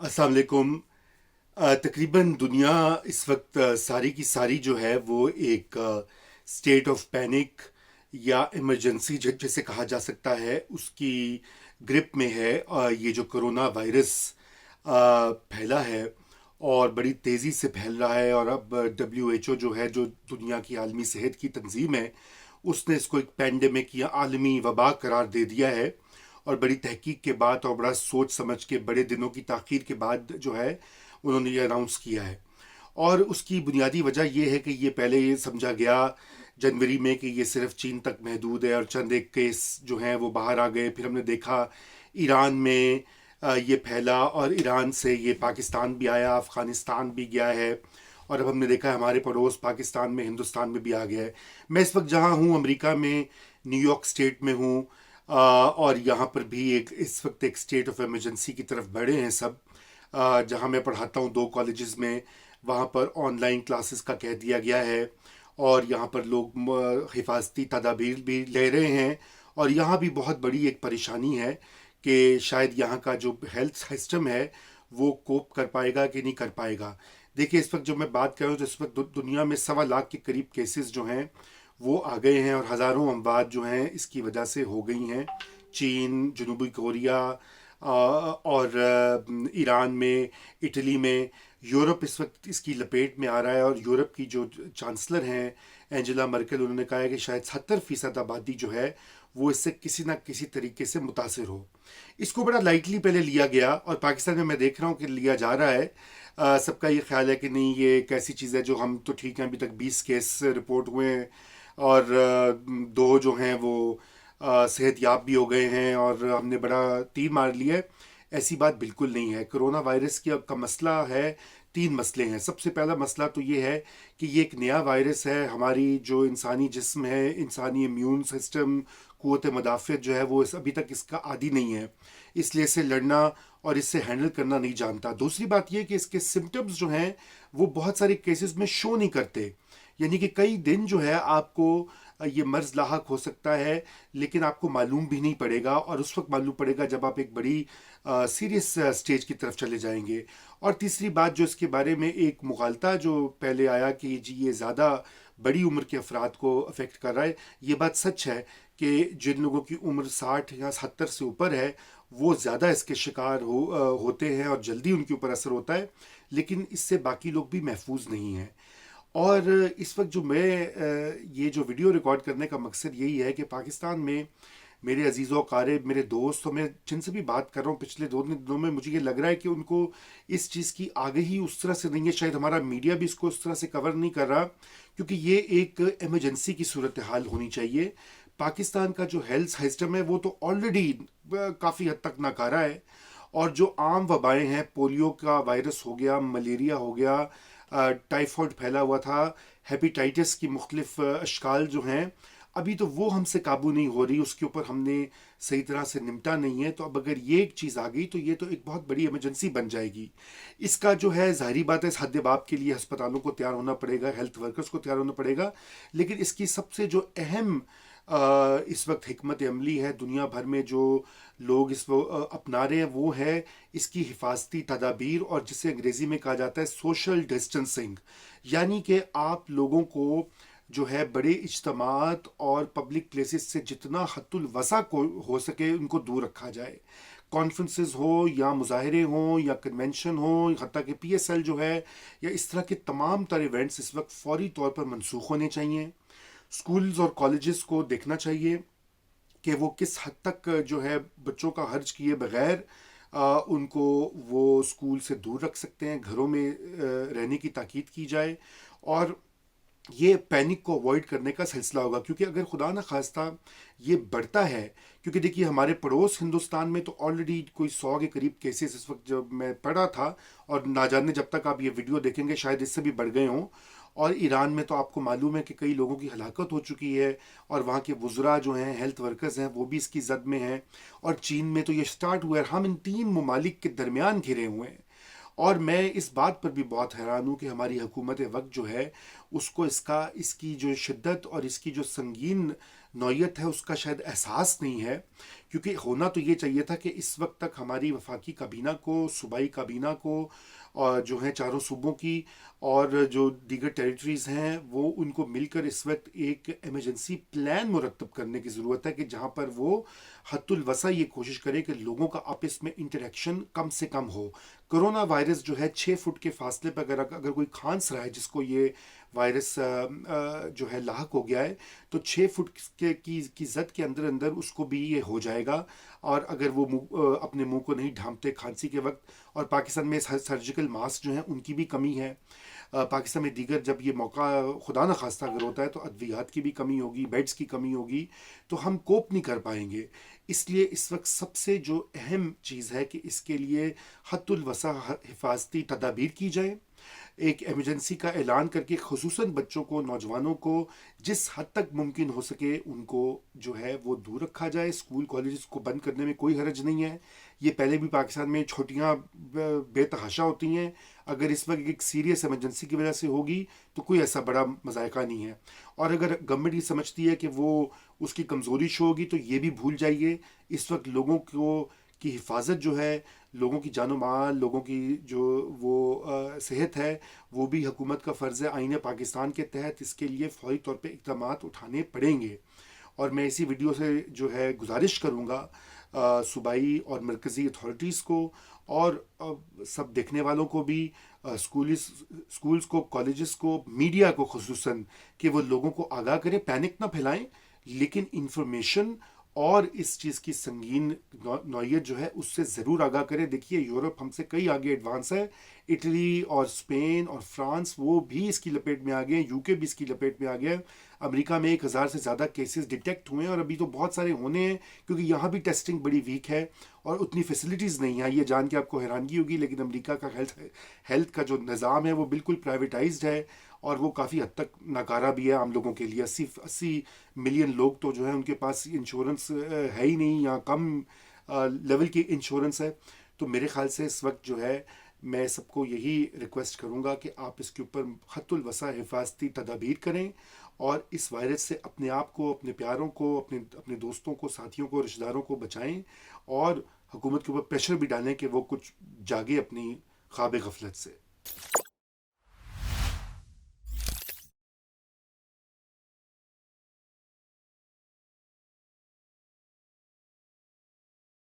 السلام علیکم۔ تقریباً دنیا اس وقت ساری کی ساری جو ہے وہ ایک اسٹیٹ آف پینک یا ایمرجنسی جیسے کہا جا سکتا ہے اس کی گرپ میں ہے۔ یہ جو کرونا وائرس پھیلا ہے اور بڑی تیزی سے پھیل رہا ہے، اور اب WHO جو ہے، جو دنیا کی عالمی صحت کی تنظیم ہے، اس نے اس کو ایک پینڈیمک یا عالمی وبا قرار دے دیا ہے۔ اور بڑی تحقیق کے بعد اور بڑا سوچ سمجھ کے بڑے دنوں کی تاخیر کے بعد جو ہے انہوں نے یہ اناؤنس کیا ہے۔ اور اس کی بنیادی وجہ یہ ہے کہ یہ پہلے یہ سمجھا گیا جنوری میں کہ یہ صرف چین تک محدود ہے، اور چند ایک کیس جو ہیں وہ باہر آ گئے۔ پھر ہم نے دیکھا ایران میں یہ پھیلا، اور ایران سے یہ پاکستان بھی آیا، افغانستان بھی گیا ہے، اور اب ہم نے دیکھا ہمارے پڑوس پاکستان میں، ہندوستان میں بھی آ گیا ہے۔ میں اس وقت جہاں ہوں امریکہ میں، نیو یارک اسٹیٹ میں ہوں، اور یہاں پر بھی اس وقت ایک اسٹیٹ آف ایمرجنسی کی طرف بڑھے ہیں سب۔ جہاں میں پڑھاتا ہوں دو کالجز میں، وہاں پر آن لائن کلاسز کا کہہ دیا گیا ہے، اور یہاں پر لوگ حفاظتی تدابیر بھی لے رہے ہیں۔ اور یہاں بھی بہت بڑی ایک پریشانی ہے کہ شاید یہاں کا جو ہیلتھ سسٹم ہے وہ کوپ کر پائے گا کہ نہیں کر پائے گا۔ دیکھیے اس وقت جو میں بات کر رہا ہوں تو اس وقت دنیا میں 1.25 لاکھ کے قریب کیسز جو ہیں وہ آ گئے ہیں، اور ہزاروں اموات جو ہیں اس کی وجہ سے ہو گئی ہیں۔ چین، جنوبی کوریا، اور ایران میں، اٹلی میں، یورپ اس وقت اس کی لپیٹ میں آ رہا ہے۔ اور یورپ کی جو چانسلر ہیں اینجلا مرکل، انہوں نے کہا ہے کہ شاید 70% آبادی جو ہے وہ اس سے کسی نہ کسی طریقے سے متاثر ہو۔ اس کو بڑا لائٹلی پہلے لیا گیا، اور پاکستان میں دیکھ رہا ہوں کہ لیا جا رہا ہے۔ سب کا یہ خیال ہے کہ نہیں، یہ ایک ایسی چیز ہے جو ہم تو ٹھیک ہیں، ابھی تک 20 کیس رپورٹ ہوئے ہیں، اور دو جو ہیں وہ صحت یاب بھی ہو گئے ہیں، اور ہم نے بڑا تیر مار لیا ہے۔ ایسی بات بالکل نہیں ہے۔ کرونا وائرس کا مسئلہ ہے، 3 مسئلے ہیں۔ سب سے پہلا مسئلہ تو یہ ہے کہ یہ ایک نیا وائرس ہے۔ ہماری جو انسانی جسم ہے، انسانی امیون سسٹم، قوت مدافعت جو ہے وہ ابھی تک اس کا عادی نہیں ہے، اس لیے اسے لڑنا اور اس سے ہینڈل کرنا نہیں جانتا۔ دوسری بات یہ کہ اس کے سمٹمز جو ہیں وہ بہت سارے کیسز میں شو نہیں کرتے، یعنی کہ کئی دن جو ہے آپ کو یہ مرض لاحق ہو سکتا ہے، لیکن آپ کو معلوم بھی نہیں پڑے گا، اور اس وقت معلوم پڑے گا جب آپ ایک بڑی سیریس سٹیج کی طرف چلے جائیں گے۔ اور تیسری بات جو اس کے بارے میں ایک مغالطہ جو پہلے آیا کہ جی یہ زیادہ بڑی عمر کے افراد کو افیکٹ کر رہا ہے، یہ بات سچ ہے کہ جن لوگوں کی عمر 60 یا 70 سے اوپر ہے وہ زیادہ اس کے شکار ہوتے ہیں، اور جلدی ان کے اوپر اثر ہوتا ہے، لیکن اس سے باقی لوگ بھی محفوظ نہیں ہیں۔ اور اس وقت جو میں یہ جو ویڈیو ریکارڈ کرنے کا مقصد یہی ہے کہ پاکستان میں میرے عزیز و اقارب، میرے دوست، اور میں جن سے بھی بات کر رہا ہوں پچھلے 2 دنوں میں، مجھے یہ لگ رہا ہے کہ ان کو اس چیز کی آگہی اس طرح سے نہیں ہے، شاید ہمارا میڈیا بھی اس کو اس طرح سے کور نہیں کر رہا، کیونکہ یہ ایک ایمرجنسی کی صورتحال ہونی چاہیے۔ پاکستان کا جو ہیلتھ سسٹم ہے وہ تو آلریڈی کافی حد تک ناکارہ ہے، اور جو عام وبائیں ہیں، پولیو کا وائرس ہو گیا، ملیریا ہو گیا، ٹائیفائڈ پھیلا ہوا تھا، ہیپیٹائٹس کی مختلف اشکال جو ہیں، ابھی تو وہ ہم سے قابو نہیں ہو رہی، اس کے اوپر ہم نے صحیح طرح سے نمٹا نہیں ہے۔ تو اب اگر یہ ایک چیز آ گئی تو یہ تو ایک بہت بڑی ایمرجنسی بن جائے گی۔ اس کا جو ہے ظاہری بات ہے اس حد باب کے لیے ہسپتالوں کو تیار ہونا پڑے گا، ہیلتھ ورکرز کو تیار ہونا پڑے گا، لیکن اس کی سب سے جو اہم اس وقت حکمت عملی ہے دنیا بھر میں جو لوگ اس کو اپنا رہے ہیں، وہ ہے اس کی حفاظتی تدابیر، اور جسے انگریزی میں کہا جاتا ہے سوشل ڈسٹنسنگ، یعنی کہ آپ لوگوں کو جو ہے بڑے اجتماعات اور پبلک پلیسز سے جتنا حد الوسع کو ہو سکے ان کو دور رکھا جائے۔ کانفرنسز ہو یا مظاہرے ہوں یا کنونشن ہوں، حتیٰ کہ PSL جو ہے، یا اس طرح کے تمام تر ایونٹس اس وقت فوری طور پر منسوخ ہونے چاہیے۔ سکولز اور کالجز کو دیکھنا چاہیے کہ وہ کس حد تک جو ہے بچوں کا حرج کیے بغیر ان کو وہ اسکول سے دور رکھ سکتے ہیں، گھروں میں رہنے کی تاکید کی جائے، اور یہ پینک کو اوائڈ کرنے کا سلسلہ ہوگا، کیونکہ اگر خدا نہ خواستہ یہ بڑھتا ہے، کیونکہ دیکھیے ہمارے پڑوس ہندوستان میں تو آلریڈی کوئی 100 کے قریب کیسز اس وقت جب میں پڑھا تھا، اور نہ جانے جب تک آپ یہ ویڈیو دیکھیں گے شاید اس سے بھی بڑھ گئے ہوں۔ اور ایران میں تو آپ کو معلوم ہے کہ کئی لوگوں کی ہلاکت ہو چکی ہے، اور وہاں کے وزراء جو ہیں، ہیلتھ ورکرز ہیں، وہ بھی اس کی زد میں ہیں، اور چین میں تو یہ سٹارٹ ہوا ہے۔ ہم ان 3 ممالک کے درمیان گھرے ہوئے ہیں، اور میں اس بات پر بھی بہت حیران ہوں کہ ہماری حکومت وقت جو ہے اس کو اس کی جو شدت اور اس کی جو سنگین نوعیت ہے اس کا شاید احساس نہیں ہے، کیونکہ ہونا تو یہ چاہیے تھا کہ اس وقت تک ہماری وفاقی کابینہ کو، صوبائی کابینہ کو، اور جو ہیں چاروں صوبوں کی اور جو دیگر ٹیریٹریز ہیں، وہ ان کو مل کر اس وقت ایک ایمرجنسی پلان مرتب کرنے کی ضرورت ہے کہ جہاں پر وہ حد الوسع یہ کوشش کرے کہ لوگوں کا آپس میں انٹریکشن کم سے کم ہو. کرونا وائرس جو ہے 6 فٹ کے فاصلے پر اگر کوئی کھانس رہا ہے جس کو یہ وائرس جو ہے لاحق ہو گیا ہے، تو 6 فٹ کی زد کے اندر اندر اس کو بھی یہ ہو جائے گا. اور اگر وہ اپنے منہ کو نہیں ڈھانپتے کھانسی کے وقت. اور پاکستان میں سرجیکل ماسک جو ہیں ان کی بھی کمی ہے. پاکستان میں دیگر جب یہ موقع خدا نخواستہ اگر ہوتا ہے تو ادویات کی بھی کمی ہوگی، بیڈز کی کمی ہوگی، تو ہم کوپ نہیں کر پائیں گے. اس لیے اس وقت سب سے جو اہم چیز ہے کہ اس کے لیے حد الوسع حفاظتی تدابیر کی جائیں. ایک ایمرجنسی کا اعلان کر کے خصوصاً بچوں کو، نوجوانوں کو جس حد تک ممکن ہو سکے ان کو جو ہے وہ دور رکھا جائے. اسکول کالجز کو بند کرنے میں کوئی حرج نہیں ہے. یہ پہلے بھی پاکستان میں چھٹیاں بے تحاشا ہوتی ہیں. اگر اس وقت ایک سیریس ایمرجنسی کی وجہ سے ہوگی تو کوئی ایسا بڑا مذائقہ نہیں ہے. اور اگر گورنمنٹ یہ سمجھتی ہے کہ وہ اس کی کمزوری شو ہوگی تو یہ بھی بھول جائیے. اس وقت لوگوں کی حفاظت جو ہے، لوگوں کی جان و مال، لوگوں کی جو وہ صحت ہے، وہ بھی حکومت کا فرض ہے آئین پاکستان کے تحت. اس کے لیے فوری طور پہ اقدامات اٹھانے پڑیں گے. اور میں اسی ویڈیو سے جو ہے گزارش کروں گا صوبائی اور مرکزی اتھارٹیز کو اور سب دیکھنے والوں کو بھی، اسکولز کو، کالجز کو، میڈیا کو خصوصاً، کہ وہ لوگوں کو آگاہ کریں. پینک نہ پھیلائیں، لیکن انفارمیشن اور اس چیز کی سنگین نوعیت جو ہے اس سے ضرور آگاہ کریں. دیکھیے یورپ ہم سے کئی آگے ایڈوانس ہے. اٹلی اور اسپین اور فرانس وہ بھی اس کی لپیٹ میں آ گئے. یو کے بھی اس کی لپیٹ میں آ گیا. امریکہ میں 1,000 سے زیادہ کیسز ڈیٹیکٹ ہوئے ہیں اور ابھی تو بہت سارے ہونے ہیں کیونکہ یہاں بھی ٹیسٹنگ بڑی ویک ہے اور اتنی فیسلٹیز نہیں ہیں. یہ جان کے آپ کو حیرانگی ہوگی لیکن امریکہ کا ہیلتھ کا جو نظام ہے وہ بالکل پرائیویٹائزڈ ہے اور وہ کافی حد تک ناکارہ بھی ہے عام لوگوں کے لیے. 80 ملین لوگ تو جو ہیں ان کے پاس انشورنس ہے ہی نہیں یا کم لیول کی انشورنس ہے. تو میرے خیال سے اس وقت جو ہے میں سب کو یہی ریکویسٹ کروں گا کہ آپ اس کے اوپر حد الوسع حفاظتی تدابیر کریں اور اس وائرس سے اپنے آپ کو، اپنے پیاروں کو، اپنے دوستوں کو، ساتھیوں کو، رشتہ داروں کو بچائیں اور حکومت کے اوپر پریشر بھی ڈالیں کہ وہ کچھ جاگے اپنی خواب غفلت سے.